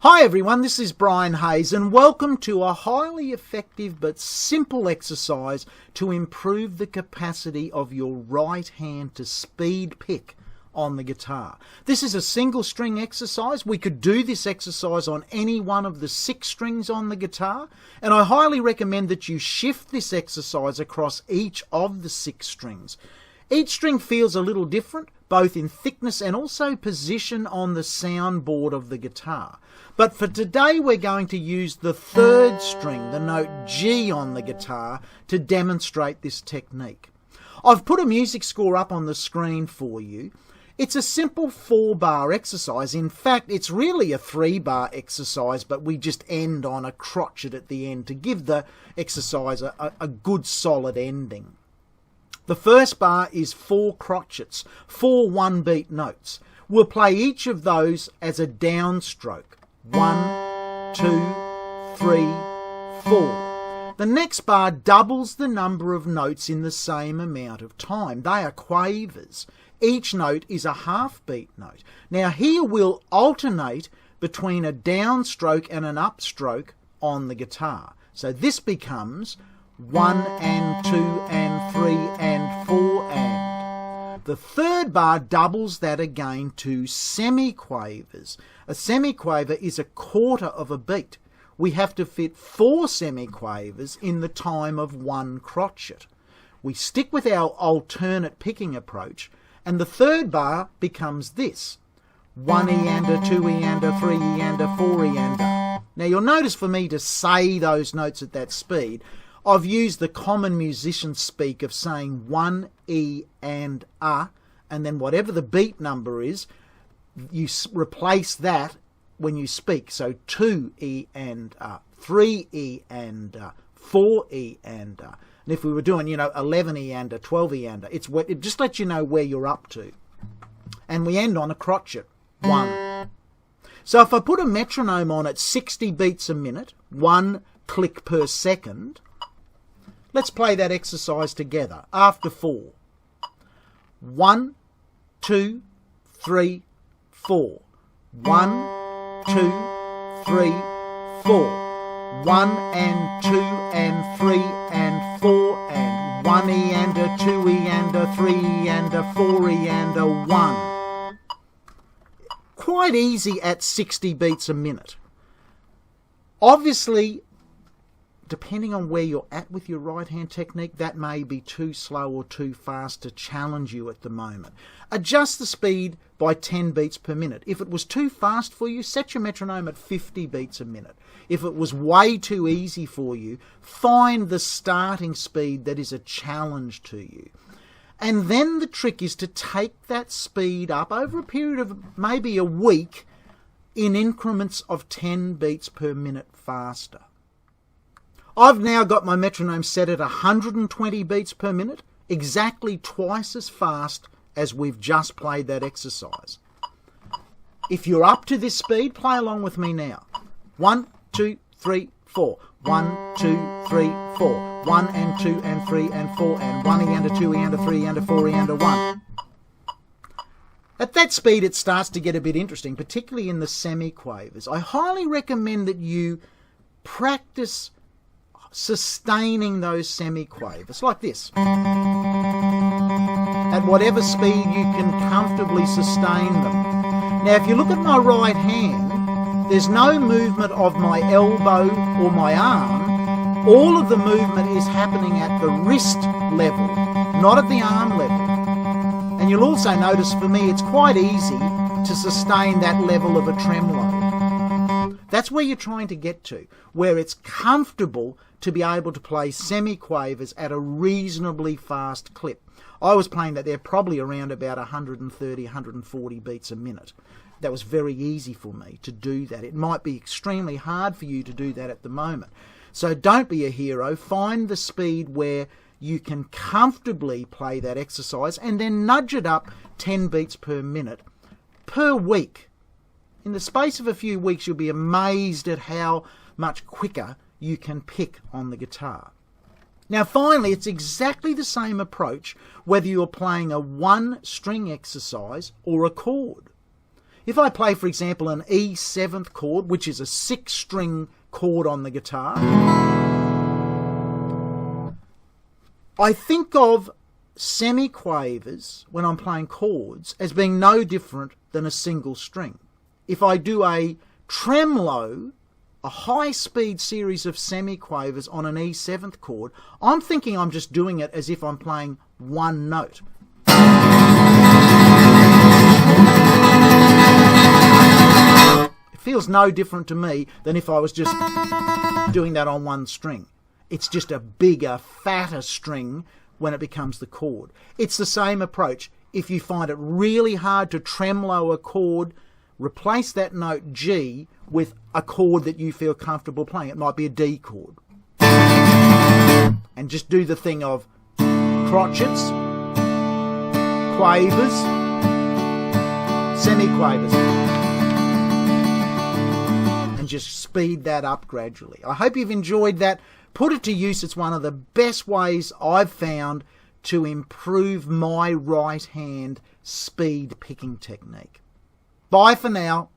Hi everyone, this is Brian Hayes and welcome to a highly effective but simple exercise to improve the capacity of your right hand to speed pick on the guitar. This is a single string exercise. We could do this exercise on any one of the 6 strings on the guitar, and I highly recommend that you shift this exercise across each of the 6 strings. Each string feels a little different, both in thickness and also position on the soundboard of the guitar. But for today we're going to use the 3rd string, the note G on the guitar, to demonstrate this technique. I've put a music score up on the screen for you. It's a simple 4-bar exercise. In fact, it's really a 3-bar exercise, but we just end on a crotchet at the end to give the exercise a good solid ending. The first bar is 4 crotchets, 4 one-beat notes. We'll play each of those as a downstroke. 1, 2, 3, 4. The next bar doubles the number of notes in the same amount of time. They are quavers. Each note is a half-beat note. Now here we'll alternate between a downstroke and an upstroke on the guitar. So this becomes 1 and 2 and 3 and 4 and. The 3rd bar doubles that again to semiquavers. A semiquaver is a quarter of a beat. We have to fit 4 semiquavers in the time of 1 crotchet. We stick with our alternate picking approach, and the 3rd bar becomes this: 1 eander, 2 eander, 3 eander, 4 eander. Now you'll notice for me to say those notes at that speed, I've used the common musician speak of saying 1 E and A, and then whatever the beat number is, you replace that when you speak. So 2 E and A, 3 E and A, 4 E and A. And if we were doing, 11 E and A, 12 E and A, it just lets you know where you're up to. And we end on a crotchet, 1. So if I put a metronome on at 60 beats a minute, 1 click per second, let's play that exercise together after 4. 1, 2, 3, 4. 1, 2, 3, 4. 1 and 2 and 3 and 4 and 1 eander, 2 eander, 3 eander, 4 eander, 1. Quite easy at 60 beats a minute. Obviously, depending on where you're at with your right hand technique, that may be too slow or too fast to challenge you at the moment. Adjust the speed by 10 beats per minute. If it was too fast for you, set your metronome at 50 beats a minute. If it was way too easy for you, find the starting speed that is a challenge to you. And then the trick is to take that speed up over a period of maybe a week in increments of 10 beats per minute faster. I've now got my metronome set at 120 beats per minute, exactly twice as fast as we've just played that exercise. If you're up to this speed, play along with me now. 1, 2, 3, 4. 1, 2, 3, 4. 1 and 2 and 3 and 4 and 1 eander, 2 eander, 3 eander, 4 eander, 1. At that speed it starts to get a bit interesting, particularly in the semiquavers. I highly recommend that you practice sustaining those semiquavers like this. At whatever speed you can comfortably sustain them. Now if you look at my right hand, there's no movement of my elbow or my arm. All of the movement is happening at the wrist level, not at the arm level. And you'll also notice for me it's quite easy to sustain that level of a tremolo. That's where you're trying to get to, where it's comfortable to be able to play semiquavers at a reasonably fast clip. I was playing that there probably around about 130, 140 beats a minute. That was very easy for me to do that. It might be extremely hard for you to do that at the moment. So don't be a hero. Find the speed where you can comfortably play that exercise and then nudge it up 10 beats per minute per week. In the space of a few weeks, you'll be amazed at how much quicker you can pick on the guitar. Now finally, it's exactly the same approach whether you're playing a 1-string exercise or a chord. If I play, for example, an E7th chord, which is a 6-string chord on the guitar, I think of semiquavers when I'm playing chords as being no different than a single string. If I do a tremolo, a high-speed series of semiquavers on an E7th chord, I'm thinking I'm just doing it as if I'm playing one note. It feels no different to me than if I was just doing that on one string. It's just a bigger, fatter string when it becomes the chord. It's the same approach. If you find it really hard to tremolo a chord, replace that note G with a chord that you feel comfortable playing. It might be a D chord. And just do the thing of crotchets, quavers, semiquavers, and just speed that up gradually. I hope you've enjoyed that. Put it to use. It's one of the best ways I've found to improve my right hand speed picking technique. Bye for now.